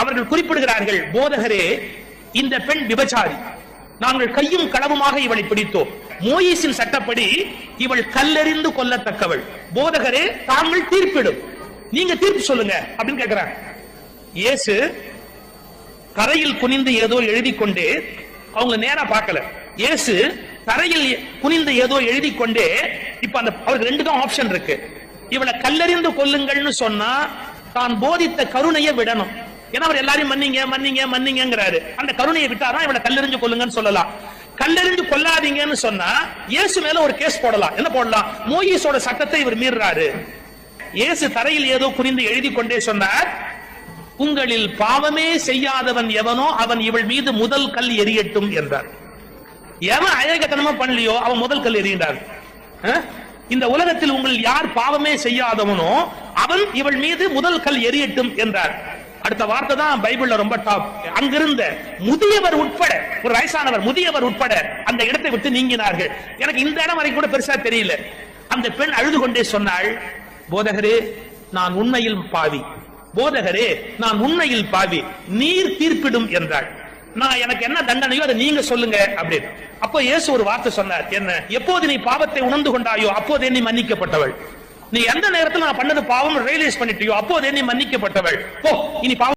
அவர்கள் குறிப்பிடுகிறார்கள், போதகரே, இந்த பெண் விபச்சாரி, நாங்கள் கையும் களவுமாக இவளை பிடித்தோம். மோயிசின் சட்டப்படி இவள் கல்லெறிந்து கொல்லத்தக்கவள். போதகரே, தாங்கள் தீர்ப்பிடும், நீங்க தீர்ப்பு சொல்லுங்க அப்படின்னு கேட்கிறாங்க. இயேசு தரையில் குனிந்து ஏதோ எழுதி கொண்டே, அவங்க நேரா பார்க்கல, இயேசு தரையில் குனிந்து ஏதோ எழுதி கொண்டே, இப்ப அந்த அவருக்கு ரெண்டு தான் ஆப்ஷன் இருக்கு. இவளை கல்லெறிந்து கொல்லுங்கள்னு சொன்னா தான் போதித்த கருணையை விடணும். ஏன்னா அவர் எல்லாரையும் மன்னிங்க மன்னிங்க மன்னிங்கிறாரு. அந்த கருணையை விட்டாதான் இவளை கல்லெறிஞ்சு கொல்லுங்கன்னு சொல்லலாம். கல்லெறிஞ்சு கொல்லாதீங்கன்னு சொன்னா இயேசு மேல ஒரு கேஸ் போடலாம். என்ன போடலாம்? மோயிசோட சட்டத்தை இவர் மீறாரு. இயேசு தரையில் ஏதோ குனிந்து எழுதி கொண்டே சொன்னார், உங்களில் பாவமே செய்யாதவன் எவனோ அவன் இவள் மீது முதல் கல் எறியட்டும் என்றார். எவன் அழகத்தனமா பண்ணலையோ அவன் முதல் கல் எறிகின்றார். இந்த உலகத்தில் உங்கள் யார் பாவமே செய்யாதவனோ அவன் இவள் மீது முதல் கல் எறியட்டும் என்றார். அடுத்த வார்த்தை தான் பைபிள்ல ரொம்ப டாப். அங்கிருந்த முதியவர் உட்பட, ஒரு வயசானவர் முதியவர் உட்பட அந்த இடத்தை விட்டு நீங்கினார்கள். எனக்கு இந்த இடம் வரைக்கும் கூட பெருசா தெரியல. அந்த பெண் அழுது கொண்டே சொன்னாள், போதகரே, நான் உண்மையில் பாவி, போதகரே, நான் உண்மையில் பாவி, நீர் தீர்ப்பிடும் என்றாள். நான் எனக்கு என்ன தண்டனையோ அதை நீங்க சொல்லுங்க அப்படின்னு. அப்போ இயேசு ஒரு வார்த்தை சொன்னார், என்ன? எப்போது நீ பாவத்தை உணர்ந்து கொண்டாயோ அப்போதே நீ மன்னிக்கப்பட்டவள். நீ எந்த நேரத்தில் நான் பண்ணது பாவம் ரியலைஸ் பண்ணிட்டியோ அப்போதே நீ மன்னிக்கப்பட்டவள். போ, இனி பாவம்